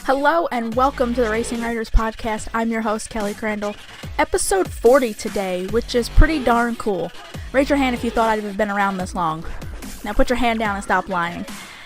Hello and welcome to the Racing Writers Podcast. I'm your host, Kelley Crandall. Episode 40 today, which is pretty darn cool. Raise your hand if you thought I'd have been around this long. Now put your hand down and stop lying.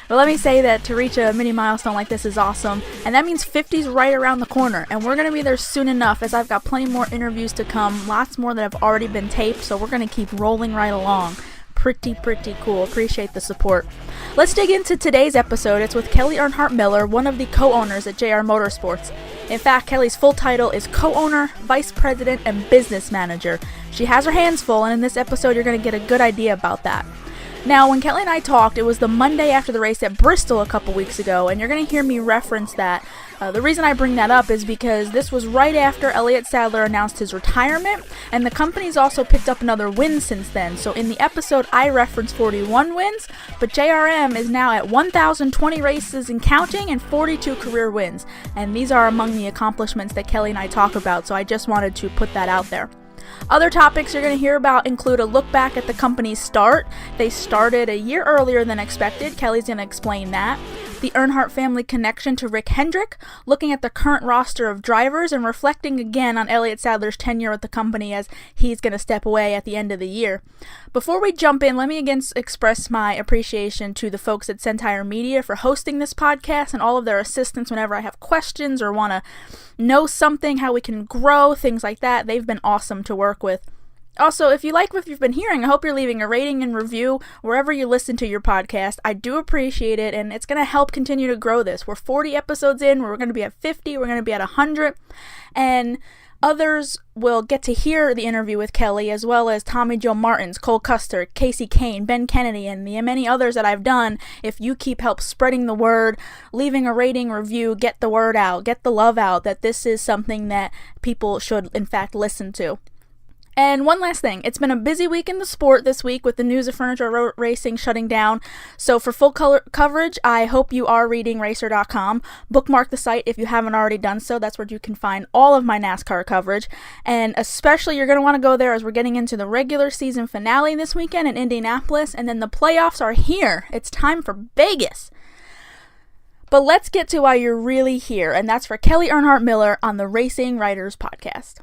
But let me say that to reach a mini milestone like this is awesome, and that means 50's right around the corner, and we're going to be there soon enough as I've got plenty more interviews to come, lots more that have already been taped, so we're going to keep rolling right along. Pretty cool. Appreciate the support. Let's dig into today's episode. It's with Kelley Earnhardt Miller, one of the co-owners at JR Motorsports. In fact, Kelley's full title is co-owner, vice president, and business manager. She has her hands full, and in this episode you're going to get a good idea about that. Now, when Kelley and I talked, it was the Monday after the race at Bristol a couple weeks ago, and you're going to hear me reference that. The reason I bring that up is because this was right after Elliott Sadler announced his retirement, and the company's also picked up another win since then. So in the episode, I referenced 41 wins, but JRM is now at 1,020 races and counting and 42 career wins. And these are among the accomplishments that Kelley and I talk about, so I just wanted to put that out there. Other topics you're going to hear about include a look back at the company's start. They started a year earlier than expected. Kelley's going to explain that. The Earnhardt family connection to Rick Hendrick, looking at the current roster of drivers and reflecting again on Elliott Sadler's tenure at the company as he's going to step away at the end of the year. Before we jump in, let me again express my appreciation to the folks at Centire Media for hosting this podcast and all of their assistance whenever I have questions or want to know something, how we can grow, things like that. They've been awesome to work with. Also, if you like what you've been hearing, I hope you're leaving a rating and review wherever you listen to your podcast. I do appreciate it, and it's going to help continue to grow this. We're 40 episodes in, we're going to be at 50, we're going to be at 100, and others will get to hear the interview with Kelley, as well as Tommy Joe Martins, Cole Custer, Casey Kane, Ben Kennedy, and the many others that I've done. If you keep help spreading the word, leaving a rating, review, get the word out, get the love out, that this is something that people should, in fact, listen to. And one last thing, it's been a busy week in the sport this week with the news of furniture racing shutting down. So for full coverage, I hope you are reading Racer.com. Bookmark the site if you haven't already done so. That's where you can find all of my NASCAR coverage. And especially you're going to want to go there as we're getting into the regular season finale this weekend in Indianapolis. And then the playoffs are here. It's time for Vegas. But let's get to why you're really here. And that's for Kelley Earnhardt Miller on the Racing Writers Podcast.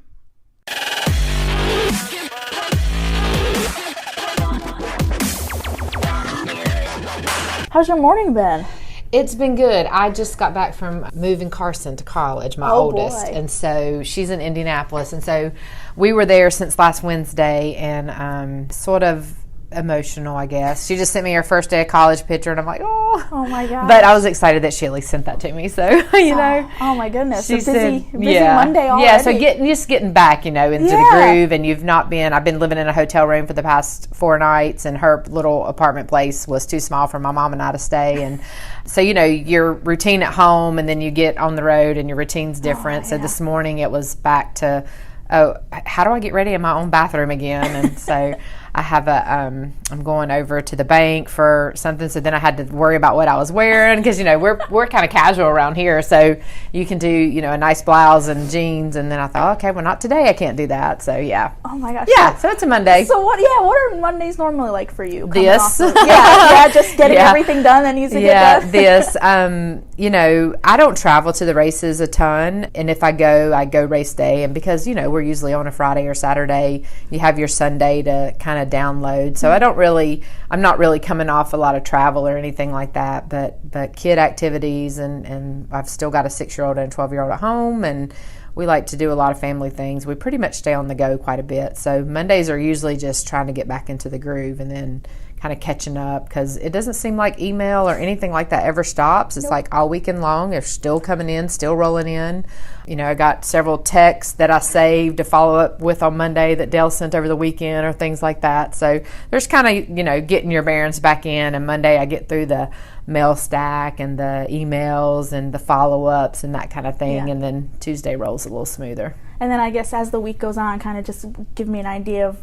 How's your morning been? It's been good. I just got back from moving Carson to college, my oldest. Boy. And so she's in Indianapolis. And so we were there since last Wednesday, and sort of emotional, I guess. She just sent me her first day of college picture, and I'm like, oh my God. But I was excited that she at least sent that to me, so, know. Oh my goodness. She busy yeah. Monday already. Yeah, so getting back, into the groove, and I've been living in a hotel room for the past 4 nights, and her little apartment place was too small for my mom and I to stay, and so, your routine at home, and then you get on the road, and your routine's different. So this morning it was back to, how do I get ready in my own bathroom again? And so I have I'm going over to the bank for something, so then I had to worry about what I was wearing, because, we're kind of casual around here, so you can do, a nice blouse and jeans, and then I thought, okay, well, not today, I can't do that, so yeah. Oh my gosh. Yeah, so it's a Monday. So what are Mondays normally like for you? This. Just getting everything done that needs to get done. This. I don't travel to the races a ton, and if I go race day, and because, we're usually on a Friday or Saturday, you have your Sunday to kind of download, so I'm not really coming off a lot of travel or anything like that, but kid activities, and I've still got a 6-year-old and a 12-year-old at home, and we like to do a lot of family things. We pretty much stay on the go quite a bit, so Mondays are usually just trying to get back into the groove and then kind of catching up, because it doesn't seem like email or anything like that ever stops. It's like all weekend long, they're still coming in, still rolling in. I got several texts that I saved to follow up with on Monday that Dale sent over the weekend or things like that. So there's kind of, getting your bearings back in, and Monday I get through the mail stack and the emails and the follow-ups and that kind of thing, and then Tuesday rolls a little smoother. And then I guess as the week goes on, kind of just give me an idea of,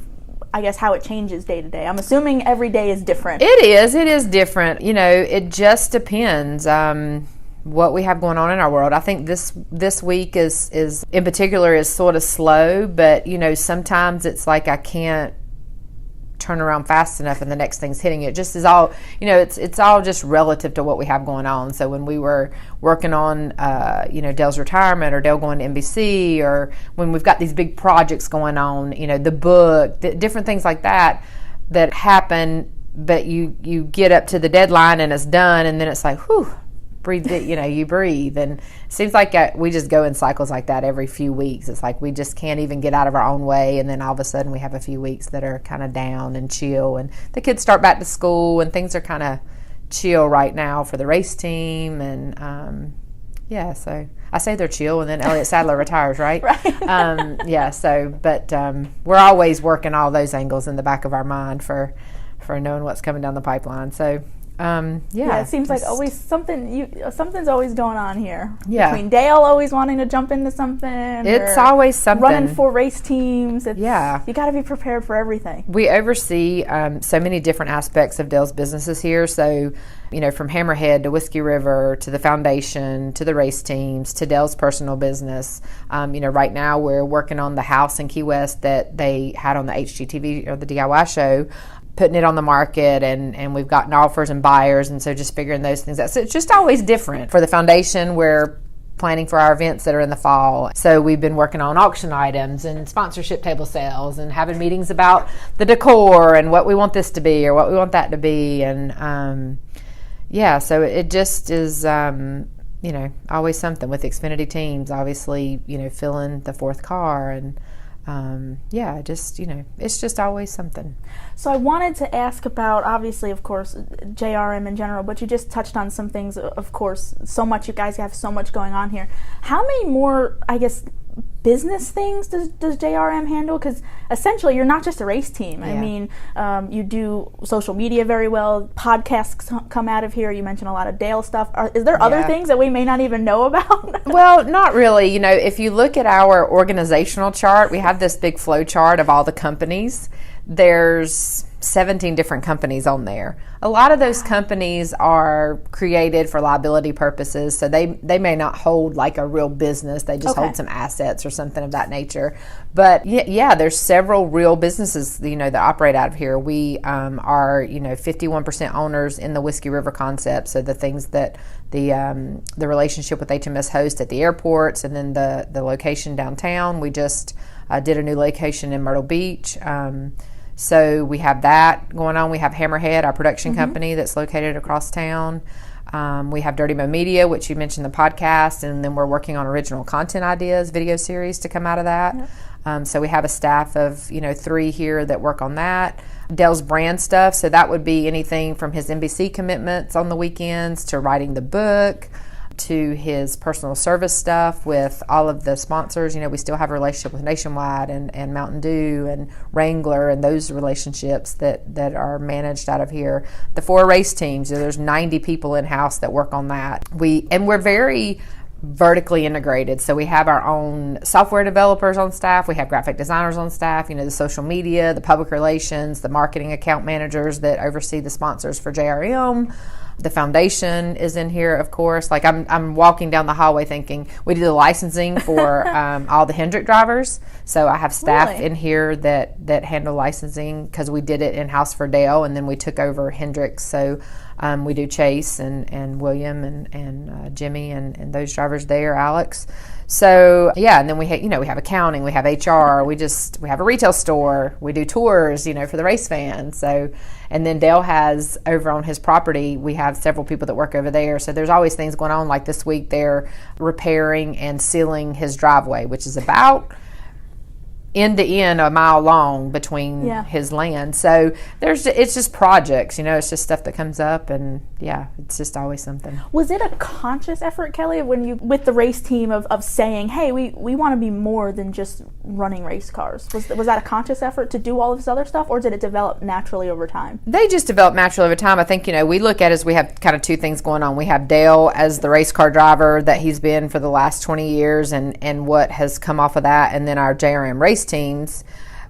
I guess, how it changes day to day. I'm assuming every day is different. It is different. It just depends what we have going on in our world. I think this week is in particular is sort of slow, but sometimes it's like I can't turn around fast enough and the next thing's hitting you. It just is all, it's all just relative to what we have going on. So when we were working on, Dale's retirement or Dale going to NBC, or when we've got these big projects going on, the book, different things like that happen, but you get up to the deadline and it's done, and then it's like, whew, breathe it, you breathe. And it seems like we just go in cycles like that every few weeks. It's like we just can't even get out of our own way, and then all of a sudden we have a few weeks that are kind of down and chill, and the kids start back to school and things are kind of chill right now for the race team. And so I say they're chill, and then Elliott Sadler retires, right? Right. But we're always working all those angles in the back of our mind for knowing what's coming down the pipeline. So it seems like always something's always going on here. Yeah. Between Dale always wanting to jump into something. It's always something. Running for race teams. You got to be prepared for everything. We oversee so many different aspects of Dale's businesses here. So, from Hammerhead to Whiskey River to the foundation to the race teams to Dale's personal business. Right now we're working on the house in Key West that they had on the HGTV or the DIY show, putting it on the market, and we've gotten offers and buyers, and so just figuring those things out. So it's just always different. For the foundation, we're planning for our events that are in the fall. So we've been working on auction items and sponsorship table sales and having meetings about the decor and what we want this to be or what we want that to be. And so it just is always something with Xfinity teams, obviously, filling the fourth car, and it's just always something. So I wanted to ask about, obviously, of course, JRM in general, but you just touched on some things, of course, so much. You guys have so much going on here. How many more, I guess, business things does JRM handle? Because essentially you're not just a race team. Yeah. I mean, you do social media very well. Podcasts come out of here. You mentioned a lot of Dale stuff. Is there other things that we may not even know about? Well, not really. If you look at our organizational chart, we have this big flow chart of all the companies. There's 17 different companies on there. A lot of those companies are created for liability purposes, so they may not hold like a real business. They just hold some assets or something of that nature. But there's several real businesses that operate out of here. We are 51% owners in the Whiskey River concept. So the things that the relationship with HMS Host at the airports, and then the location downtown. We just did a new location in Myrtle Beach. So we have that going on. We have Hammerhead, our production company that's located across town. We have Dirty Mo Media, which you mentioned, the podcast, and then we're working on original content ideas, video series to come out of that. Yep. So we have a staff of 3 here that work on that. Dale's brand stuff, so that would be anything from his NBC commitments on the weekends to writing the book, to his personal service stuff with all of the sponsors. We still have a relationship with Nationwide and Mountain Dew and Wrangler, and those relationships that are managed out of here. The 4 race teams, there's 90 people in-house that work on that. We're very vertically integrated, so we have our own software developers on staff, we have graphic designers on staff, the social media, the public relations, the marketing account managers that oversee the sponsors for JRM. The foundation is in here, of course. Like I'm walking down the hallway thinking we do the licensing for all the Hendrick drivers. So I have staff in here that handle licensing because we did it in-house for Dale, and then we took over Hendricks. So we do Chase and William and Jimmy and those drivers there, Alex. So and then we have accounting, we have HR, we have a retail store, we do tours, for the race fans. So, and then Dale has over on his property, we have several people that work over there. So there's always things going on. Like this week, they're repairing and sealing his driveway, which is about end to end a mile long between his land. So it's just projects, it's just stuff that comes up, and it's just always something. Was it a conscious effort, Kelley, when you with the race team of saying, hey, we want to be more than just running race cars? Was that a conscious effort to do all of this other stuff, or did it develop naturally over time? They just developed naturally over time. I think, we look at it as we have kind of 2 things going on. We have Dale as the race car driver that he's been for the last 20 years and what has come off of that, and then our JRM race teams.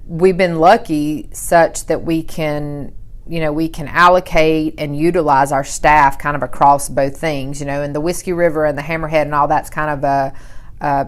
We've been lucky such that we can allocate and utilize our staff kind of across both things, and the Whiskey River and the Hammerhead and all that's kind of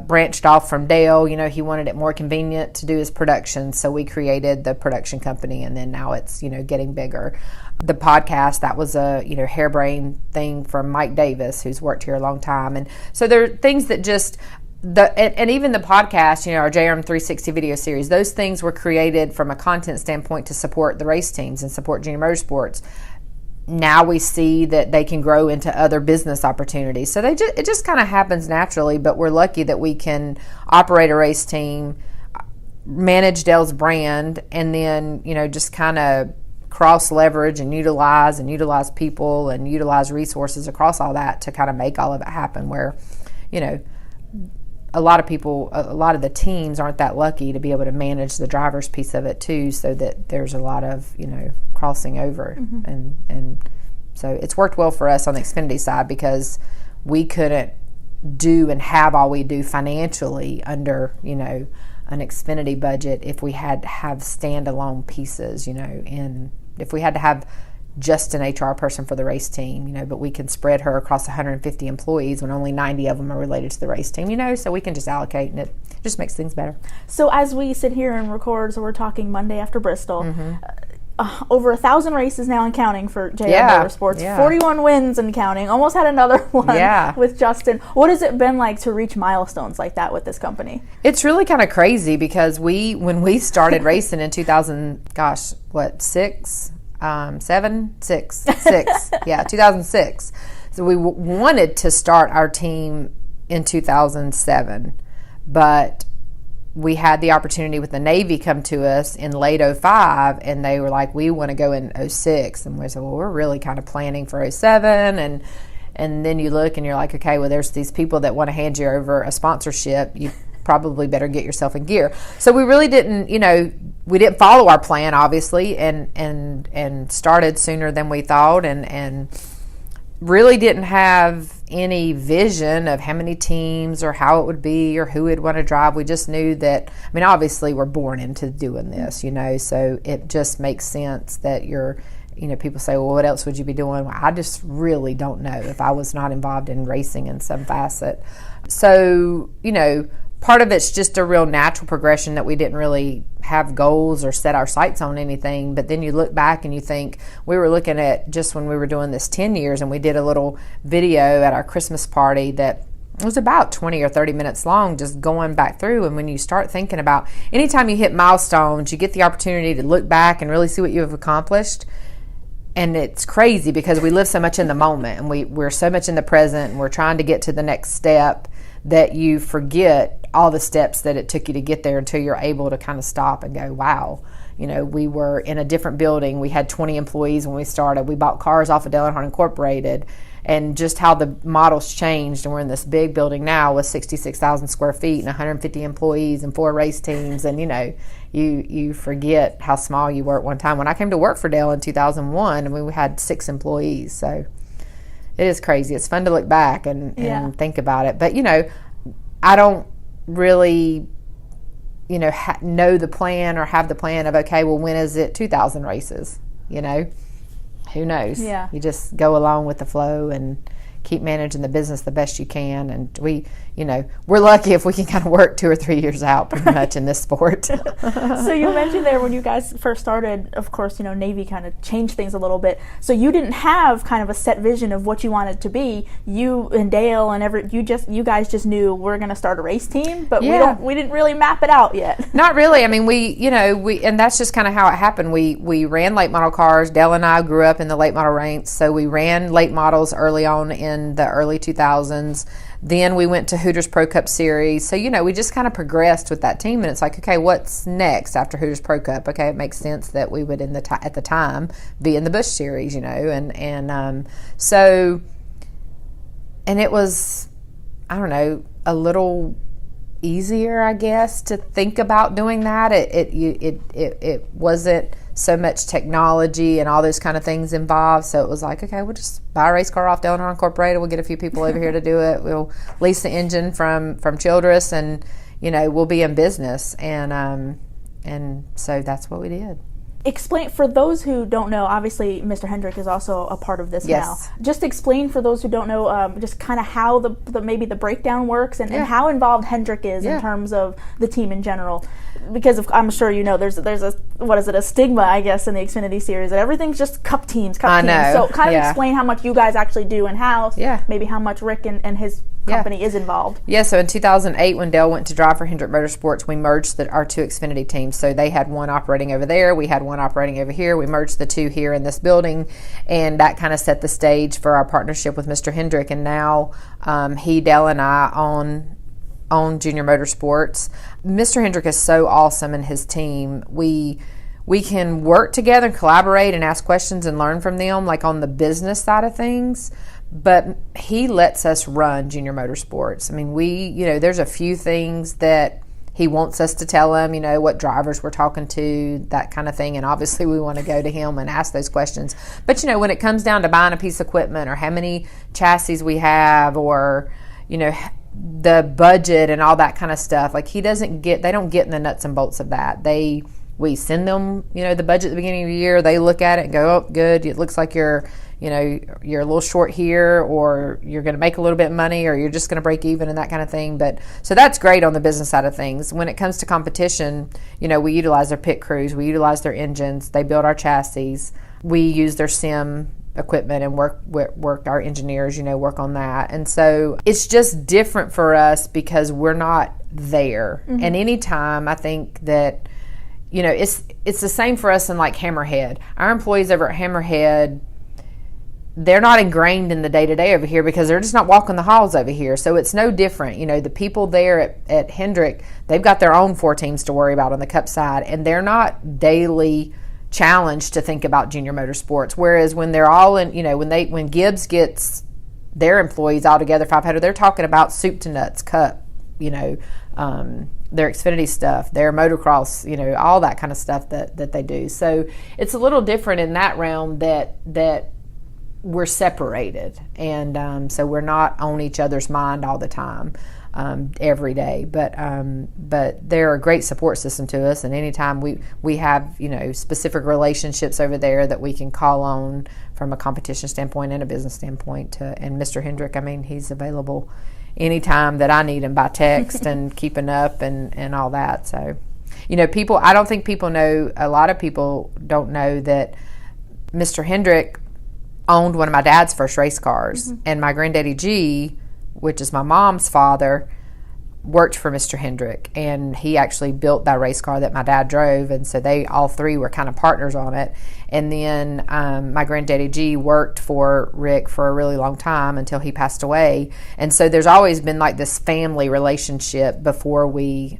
branched off from Dale. He wanted it more convenient to do his production, so we created the production company, and then now it's getting bigger. The podcast, that was a harebrained thing from Mike Davis, who's worked here a long time, and so there are things that just and even the podcast, our JRM 360 video series, those things were created from a content standpoint to support the race teams and support junior motorsports. Now we see that they can grow into other business opportunities. So it just kind of happens naturally, but we're lucky that we can operate a race team, manage Dale's brand, and then, just kind of cross leverage and utilize people and utilize resources across all that to kind of make all of it happen, where, a lot of the teams aren't that lucky to be able to manage the driver's piece of it too, so that there's a lot of, crossing over. And so it's worked well for us on the Xfinity side, because we couldn't do and have all we do financially under, an Xfinity budget if we had to have standalone pieces, and if we had to have just an HR person for the race team, but we can spread her across 150 employees when only 90 of them are related to the race team, so we can just allocate, and it just makes things better. So as we sit here and record, so we're talking Monday after Bristol, over 1,000 races now and counting for JR Motorsports, 41 wins and counting, almost had another one with Justin. What has it been like to reach milestones like that with this company? It's really kind of crazy, because when we started racing in 2006. So we wanted to start our team in 2007, but we had the opportunity with the Navy come to us in late 05, and they were like, we want to go in 06. And we said, well, we're really kind of planning for 07. And then you look and you're like, okay, well, there's these people that want to hand you over a sponsorship. You probably better get yourself in gear. So we really didn't, we didn't follow our plan, obviously, and started sooner than we thought, and really didn't have any vision of how many teams or how it would be or who would want to drive. We just knew that, obviously we're born into doing this, so it just makes sense that people say, well, what else would you be doing? Well, I just really don't know if I was not involved in racing in some facet. So, part of it's just a real natural progression that we didn't really have goals or set our sights on anything. But then you look back and you think, we were looking at just when we were doing this 10 years, and we did a little video at our Christmas party that was about 20 or 30 minutes long, just going back through. And when you start thinking about, anytime you hit milestones, you get the opportunity to look back and really see what you have accomplished. And it's crazy, because we live so much in the moment, and we're so much in the present, and we're trying to get to the next step, that you forget all the steps that it took you to get there until you're able to kind of stop and go, wow, we were in a different building. We had 20 employees when we started. We bought cars off of Dale Earnhardt Incorporated, and just how the models changed. And we're in this big building now with 66,000 square feet and 150 employees and 4 race teams. And, you forget how small you were at one time. When I came to work for Dale in 2001, we had 6 employees. So it is crazy. It's fun to look back and think about it. But, I don't really, know the plan or have the plan of, okay, well, when is it 2,000 races? Who knows? Yeah. You just go along with the flow and keep managing the business the best you can. And we're lucky if we can kind of work 2 or 3 years out pretty much in this sport. So you mentioned there when you guys first started, of course, Navy kind of changed things a little bit. So you didn't have kind of a set vision of what you wanted to be. You and Dale and you guys just knew we're going to start a race team, but we didn't really map it out yet. Not really. We and that's just kind of how it happened. We ran late model cars. Dale and I grew up in the late model ranks, so we ran late models early on in the early 2000s. Then we went to Hooters Pro Cup Series. So, we just kind of progressed with that team. And it's like, okay, what's next after Hooters Pro Cup? Okay, it makes sense that we would, at the time, be in the Busch Series, So, and it was, I don't know, a little easier, I guess, to think about doing that. It wasn't so much technology and all those kind of things involved. So it was like, okay, we'll just buy a race car off Dale Earnhardt Incorporated. We'll get a few people over here to do it. We'll lease the engine from Childress, and we'll be in business. And so that's what we did. explain for those who don't know. Obviously, Mr. Hendrick is also a part of this now. Just explain for those who don't know, just kind of how the maybe the breakdown works and how involved Hendrick is in terms of the team in general. Because I'm sure you know there's a stigma, I guess, in the Xfinity Series that everything's just cup teams. So kind of explain how much you guys actually do in house. Maybe how much Rick and his company is involved. So in 2008, when Dale went to drive for Hendrick Motorsports, we merged our two Xfinity teams. So they had one operating over there, we had one operating over here. We merged the two here in this building, and that kind of set the stage for our partnership with Mr. Hendrick. And now Dale and I own Junior Motorsports. Mr. Hendrick is so awesome, and his team. We can work together and collaborate and ask questions and learn from them, like on the business side of things. But he lets us run Junior Motorsports. I mean, there's a few things that he wants us to tell him, what drivers we're talking to, that kind of thing. And obviously we want to go to him and ask those questions. But, when it comes down to buying a piece of equipment or how many chassis we have or, the budget and all that kind of stuff, like they don't get in the nuts and bolts of that. We send them, the budget at the beginning of the year. They look at it and go, oh, good. It looks like you're a little short here, or you're going to make a little bit of money, or you're just going to break even and that kind of thing. But so that's great on the business side of things. When it comes to competition, we utilize their pit crews, we utilize their engines, they build our chassis, we use their sim equipment and work our engineers, work on that. And so it's just different for us because we're not there. Mm-hmm. And anytime I think that, it's the same for us in like Hammerhead. Our employees over at Hammerhead, they're not ingrained in the day-to-day over here because they're just not walking the halls over here. So it's no different. The people there at Hendrick, they've got their own 4 teams to worry about on the Cup side, and they're not daily challenged to think about Junior Motorsports. Whereas when they're all in, when Gibbs gets their employees all together, 500, they're talking about soup to nuts, Cup, their Xfinity stuff, their motocross, all that kind of stuff that they do. So it's a little different in that realm that we're separated, and so we're not on each other's mind all the time, every day. But they're a great support system to us, and anytime we have specific relationships over there that we can call on from a competition standpoint and a business standpoint. And Mr. Hendrick, he's available anytime that I need him by text and keeping up and all that. So, people, I don't think people know, a lot of people don't know that Mr. Hendrick owned one of my dad's first race cars. Mm-hmm. And my granddaddy G, which is my mom's father, worked for Mr. Hendrick, and he actually built that race car that my dad drove, and so they all three were kind of partners on it. And then my granddaddy G worked for Rick for a really long time until he passed away, and so there's always been like this family relationship before we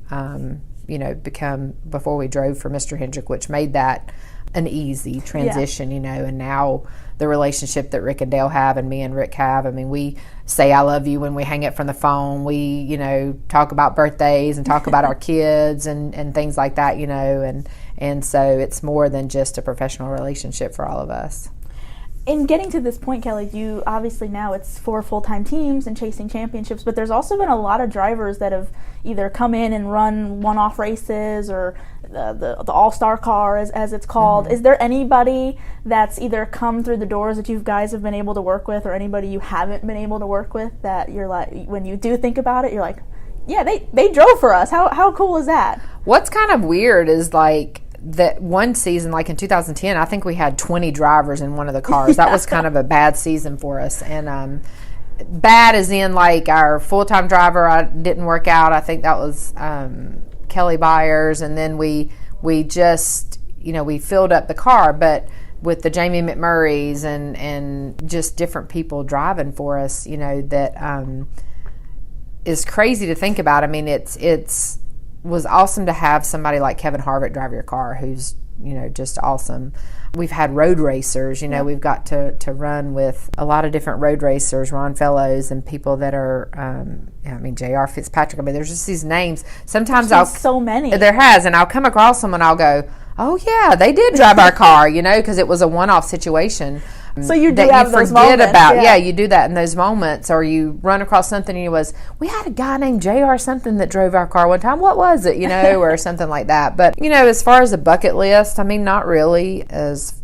before we drove for Mr. Hendrick, which made that an easy transition. And now the relationship that Rick and Dale have and me and Rick have, we say I love you when we hang up from the phone. We, talk about birthdays and talk about our kids and things like that, and so it's more than just a professional relationship for all of us. In getting to this point, Kelley, you obviously now it's 4 full-time teams and chasing championships, but there's also been a lot of drivers that have either come in and run one-off races or the all-star car, as it's called. Mm-hmm. Is there anybody that's either come through the doors that you guys have been able to work with, or anybody you haven't been able to work with that you're like, when you do think about it, you're like, yeah, they drove for us. How cool is that? What's kind of weird is like, that one season, like in 2010, I think we had 20 drivers in one of the cars. That was kind of a bad season for us. And bad as in like our full-time driver didn't work out. I think that was Kelly Byers. And then we just, we filled up the car. But with the Jamie McMurrays and just different people driving for us, that is crazy to think about. It's was awesome to have somebody like Kevin Harvick drive your car, who's just awesome. We've had road racers, we've got to run with a lot of different road racers, Ron Fellows, and people that are J.R. Fitzpatrick. There's just these names. Sometimes so many. There has, and I'll come across them and I'll go, oh yeah, they did drive our car, because it was a one-off situation. So you do that have you those forget moments, about. yeah. Yeah, you do that in those moments, or you run across something and we had a guy named JR something that drove our car one time. What was it, or something like that. But, as far as a bucket list, I mean, not really as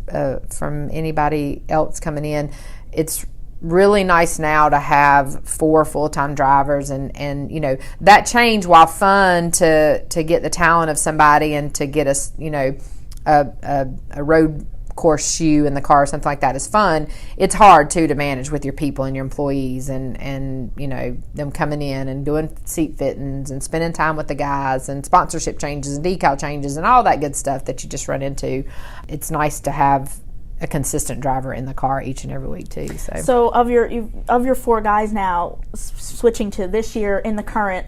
from anybody else coming in. It's really nice now to have 4 full-time drivers, and that change, while fun to get the talent of somebody and to get us, a road course shoe in the car or something like that is fun. It's hard too to manage with your people and your employees, and them coming in and doing seat fittings and spending time with the guys and sponsorship changes and decal changes and all that good stuff that you just run into. It's nice to have a consistent driver in the car each and every week too. So of your 4 guys now, switching to this year in the current,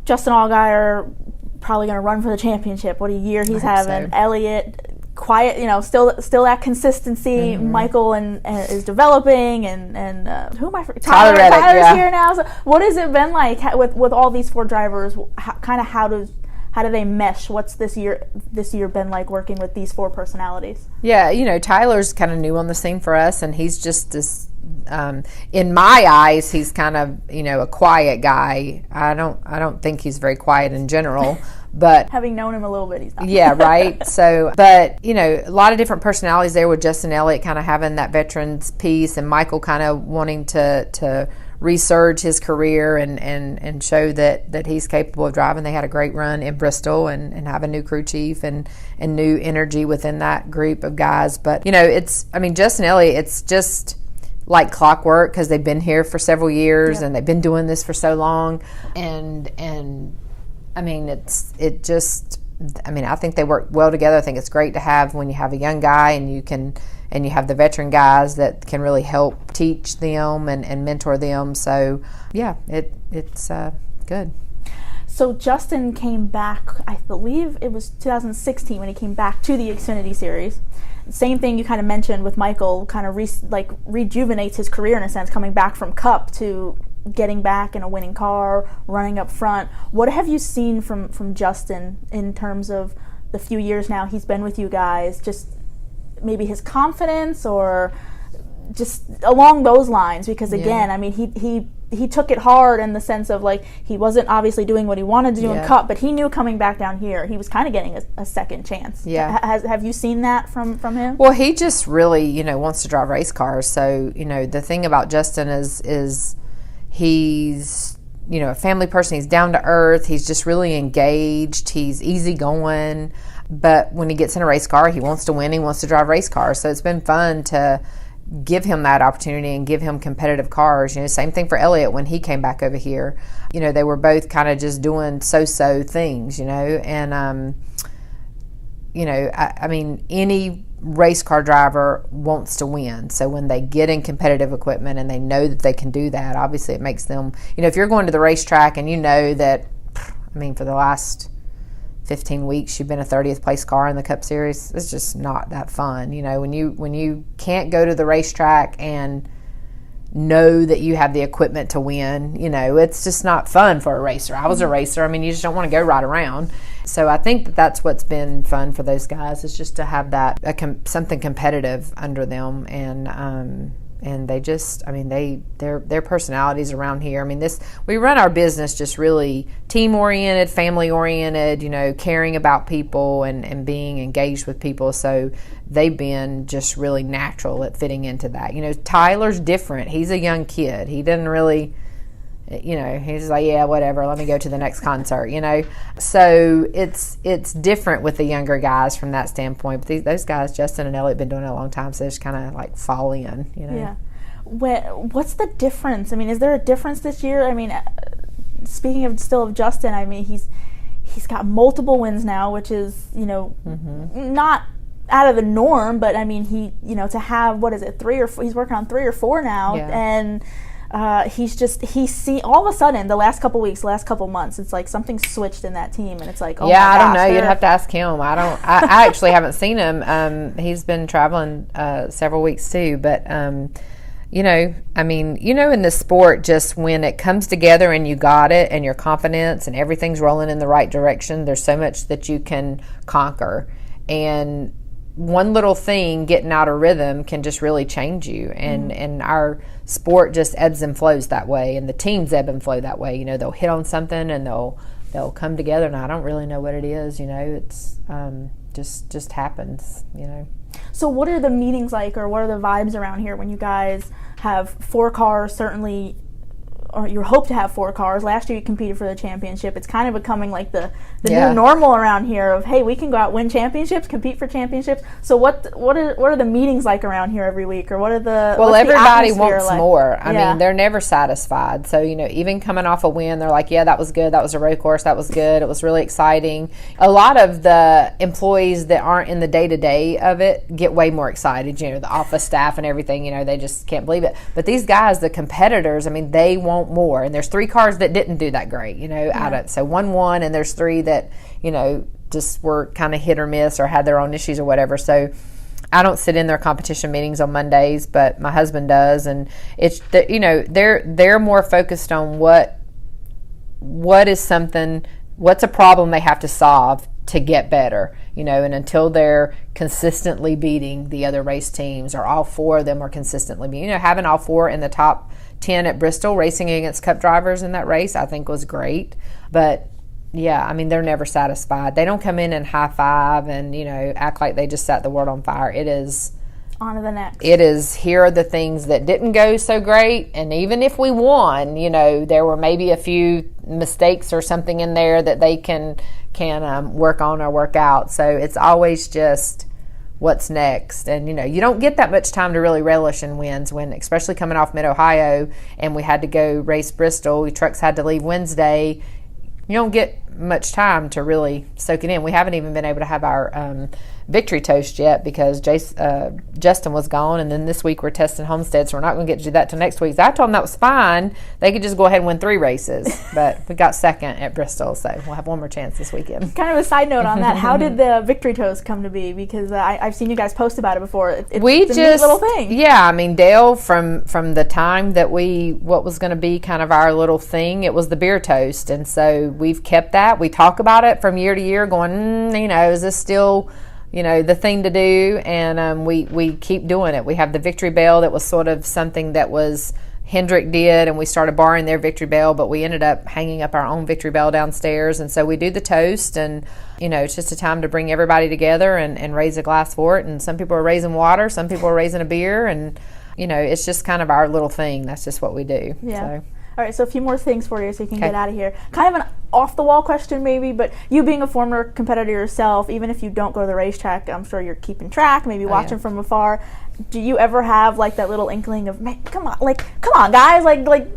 Justin Allgaier probably going to run for the championship. What a year he's having. So. Elliott, quiet, still that consistency. Mm-hmm. Michael is developing, and who am I? Tyler's here now. So what has it been like with all these 4 drivers? How do they mesh? What's this year been like working with these 4 personalities? Yeah, Tyler's kind of new on the scene for us, and he's just this. In my eyes, he's kind of a quiet guy. I don't think he's very quiet in general. But having known him a little bit, he's not. Yeah, right. So, but a lot of different personalities there, with Justin Elliott kind of having that veterans piece, and Michael kind of wanting to resurge his career and show that he's capable of driving. They had a great run in Bristol and have a new crew chief and new energy within that group of guys. But Justin Elliott, it's just like clockwork, because they've been here for several years. Yep. And they've been doing this for so long, and I think they work well together. I think it's great to have when you have a young guy and you have the veteran guys that can really help teach them and mentor them. So yeah, it's good. So Justin came back, I believe it was 2016 when he came back to the Xfinity Series. Same thing you kind of mentioned with Michael, kind of rejuvenates his career in a sense, coming back from Cup to getting back in a winning car, running up front. What have you seen from Justin in terms of the few years now he's been with you guys? Just maybe his confidence, or just along those lines? Because again, he took it hard in the sense of he wasn't obviously doing what he wanted to do in Cup, but he knew coming back down here he was kind of getting a second chance. Yeah. Have you seen that from him? Well, he just really wants to drive race cars. So the thing about Justin is he's a family person. He's down to earth. He's just really engaged. He's easygoing. But when he gets in a race car, he wants to win. He wants to drive race cars. So it's been fun to give him that opportunity and give him competitive cars. Same thing for Elliott when he came back over here. They were both kind of just doing so-so things, and any race car driver wants to win. So when they get in competitive equipment and they know that they can do that, obviously it makes them, if you're going to the racetrack and that, for the last 15 weeks you've been a 30th place car in the Cup Series, it's just not that fun. When you can't go to the racetrack and know that you have the equipment to win, it's just not fun for a racer. I was a racer. You just don't want to go right around. So I think that's what's been fun for those guys, is just to have that something competitive under them, and they just, their personalities around here. We run our business just really team oriented, family oriented, caring about people and being engaged with people. So they've been just really natural at fitting into that. Tyler's different. He's a young kid. He doesn't really, he's like, yeah, whatever, let me go to the next concert, So it's different with the younger guys from that standpoint. But those guys, Justin and Elliott, been doing it a long time, so they just kind of fall in, Yeah. What's the difference? Is there a difference this year? Speaking of Justin, he's got multiple wins now, which is, not out of the norm, but he, to have, what is it, 3 or 4, he's working on 3 or 4 now, and all of a sudden the last couple weeks, last couple months, it's like something switched in that team, and it's like, oh my gosh, I don't know. You'd have to ask him. I actually haven't seen him. He's been traveling several weeks too, but in this sport, just when it comes together and you got it and your confidence and everything's rolling in the right direction, there's so much that you can conquer. And one little thing getting out of rhythm can just really change you. And our sport just ebbs and flows that way, and the teams ebb and flow that way. You know, they'll hit on something and they'll come together, and I don't really know what it is. You know, it's just happens. You know. So what are the meetings like, or what are the vibes around here when you guys have 4 cars, certainly, or you hope to have 4 cars? Last year you competed for the championship. It's kind of becoming like the new normal around here of, hey, we can go out, win championships, compete for championships. So what are the meetings like around here every week, or what are the everybody the wants like? more. I mean, they're never satisfied. So, you know, even coming off a win, they're like, yeah, that was good. That was a road course. That was good. It was really exciting. A lot of the employees that aren't in the day-to-day of it get way more excited. You know, the office staff and everything, you know, they just can't believe it. But these guys, the competitors, I mean, they want more. And there's 3 cars that didn't do that great, you know, so 1 won, and there's 3 that, you know, just were kind of hit or miss or had their own issues or whatever. So I don't sit in their competition meetings on Mondays, but my husband does, and it's you know, they're more focused on what's a problem they have to solve to get better, you know, and until they're consistently beating the other race teams, or all 4 of them are consistently beating, you know, having all 4 in the top 10 at Bristol, racing against Cup drivers in that race, I think was great. But yeah, I mean, they're never satisfied. They don't come in and high five and, you know, act like they just set the world on fire. It is on to the next. It is, here are the things that didn't go so great, and even if we won, you know, there were maybe a few mistakes or something in there that they can work on or work out. So it's always just what's next. And, you know, you don't get that much time to really relish in wins, when, especially coming off Mid-Ohio, and we had to go race Bristol. Trucks had to leave Wednesday. You don't get much time to really soak it in. We haven't even been able to have our victory toast yet because Justin was gone, and then this week we're testing Homestead, so we're not going to get to do that till next week. So I told them that was fine. They could just go ahead and win 3 races, but we got second at Bristol, so we'll have one more chance this weekend. Kind of a side note on that, how did the victory toast come to be? Because I've seen you guys post about it before. It's a neat little thing. Yeah, I mean, Dale, from the time that what was going to be kind of our little thing, it was the beer toast, and so we've kept that. We talk about it from year to year, going, you know, is this still, you know, the thing to do? And we keep doing it. We have the victory bell that was sort of something that was Hendrick did, and we started borrowing their victory bell, but we ended up hanging up our own victory bell downstairs. And so we do the toast, and, you know, it's just a time to bring everybody together and raise a glass for it. And some people are raising water, some people are raising a beer, and, you know, it's just kind of our little thing. That's just what we do. Yeah. So. All right, so a few more things for you so you can get out of here. Kind of an off-the-wall question maybe, but you being a former competitor yourself, even if you don't go to the racetrack, I'm sure you're keeping track, maybe watching from afar. Do you ever have like that little inkling of, man, come on, guys, like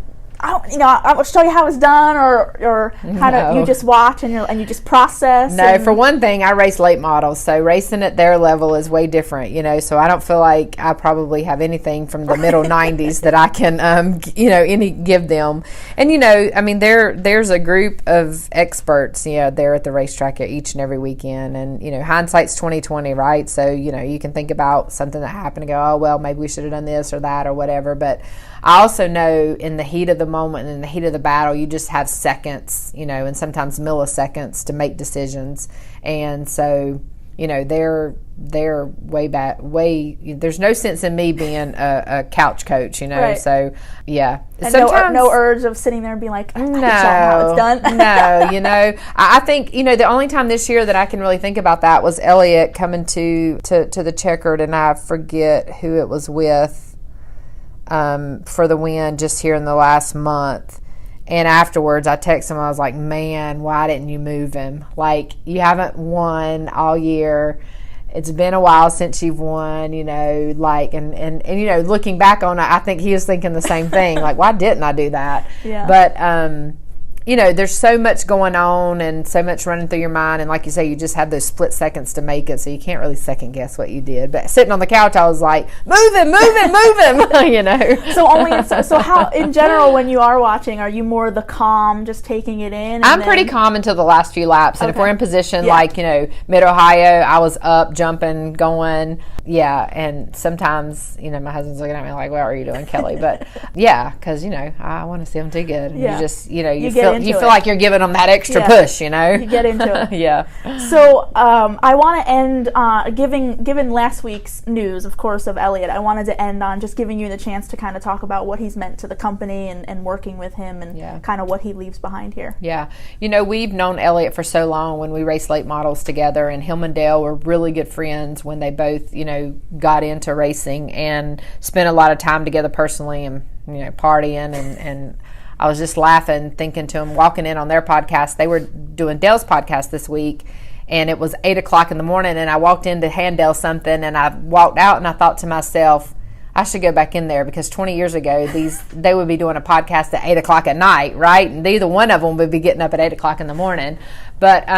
I'll show you how it's done, or kind of you just watch and you just process? No, for one thing, I race late models, so racing at their level is way different, you know, so I don't feel like I probably have anything from the middle 90s that I can, give them. And, you know, I mean, there's a group of experts, you know, there at the racetrack each and every weekend, and, you know, hindsight's 20/20, right? So, you know, you can think about something that happened and go, oh, well, maybe we should have done this or that or whatever, but I also know in the heat of the moment and in the heat of the battle, you just have seconds, you know, and sometimes milliseconds to make decisions. And so, you know, they're way back, there's no sense in me being a couch coach, you know. Right. So, yeah. And sometimes, no urge of sitting there and being like, I can show them how it's done. No, you know. I think, you know, the only time this year that I can really think about that was Elliott coming to the checkered, and I forget who it was with. For the win just here in the last month. And afterwards I texted him, I was like, man, why didn't you move him? Like, you haven't won all year. It's been a while since you've won, you know, like, and you know, looking back on it, I think he was thinking the same thing, like, why didn't I do that? Yeah. But you know, there's so much going on and so much running through your mind, and like you say, you just have those split seconds to make it, so you can't really second guess what you did. But sitting on the couch, I was like, move him, you know. So how, in general, when you are watching, are you more the calm, just taking it in? I'm pretty calm until the last few laps, and if we're in position, like, you know, Mid-Ohio, I was up, jumping, going, yeah, and sometimes, you know, my husband's looking at me like, what are you doing, Kelley? But yeah, because, you know, I want to see them do good. And you just, you know, you feel feel like you're giving them that extra push, you know. You get into it. Yeah. So I want to end given last week's news, of course, of Elliott. I wanted to end on just giving you the chance to kind of talk about what he's meant to the company and working with him and kind of what he leaves behind here. Yeah. You know, we've known Elliott for so long when we raced late models together, and him and Dale were really good friends when they both, you know, got into racing and spent a lot of time together personally and, you know, partying and I was just laughing, thinking to him, walking in on their podcast. They were doing Dale's podcast this week, and it was 8 o'clock in the morning, and I walked in to hand Dale something, and I walked out, and I thought to myself, I should go back in there, because 20 years ago, they would be doing a podcast at 8 o'clock at night, right? And neither one of them would be getting up at 8 o'clock in the morning. But,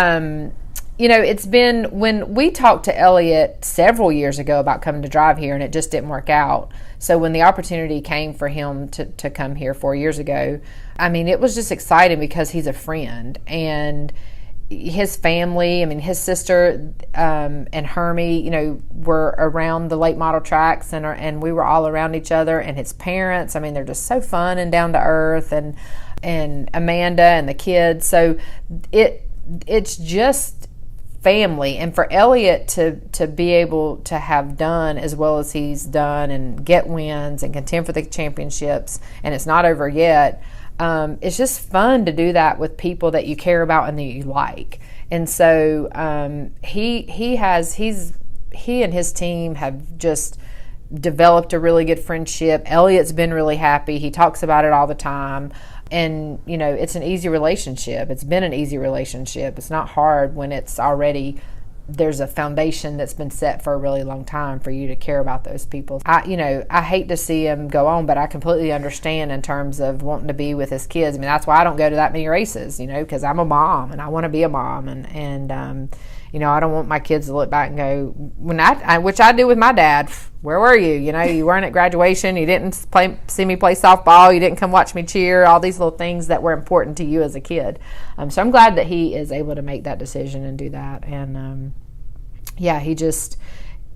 you know, it's been, when we talked to Elliott several years ago about coming to drive here, and it just didn't work out. So when the opportunity came for him to come here 4 years ago, I mean, it was just exciting because he's a friend. And his family, I mean, his sister and Hermie, you know, were around the late model tracks, and we were all around each other. And his parents, I mean, they're just so fun and down to earth, and Amanda and the kids. So it's just family. And for Elliott to be able to have done as well as he's done and get wins and contend for the championships, and it's not over yet, it's just fun to do that with people that you care about and that you like. And so he and his team have just developed a really good friendship. Elliott's been really happy. He talks about it all the time. And, you know, it's an easy relationship. It's been an easy relationship. It's not hard when it's already, there's a foundation that's been set for a really long time for you to care about those people. I hate to see him go on, but I completely understand in terms of wanting to be with his kids. I mean, that's why I don't go to that many races, you know, because I'm a mom and I want to be a mom. And you know, I don't want my kids to look back and go, which I do with my dad, where were you? You know, you weren't at graduation, you didn't see me play softball, you didn't come watch me cheer, all these little things that were important to you as a kid. So I'm glad that he is able to make that decision and do that. And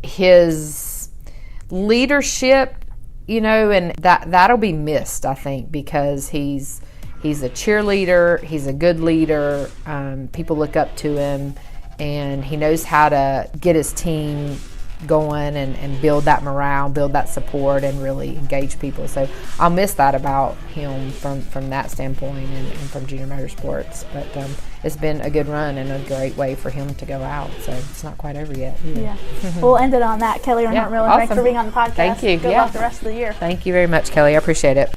his leadership, you know, and that'll be missed, I think, because he's a cheerleader, he's a good leader, people look up to him, and he knows how to get his team going and build that morale, build that support, and really engage people. So I'll miss that about him from that standpoint and from Junior Motorsports. But it's been a good run and a great way for him to go out. So it's not quite over yet. Yeah. We'll end it on that. Kelley Earnhardt, really, awesome. thanks for being on the podcast. Thank you. Good luck the rest of the year. Thank you very much, Kelley. I appreciate it.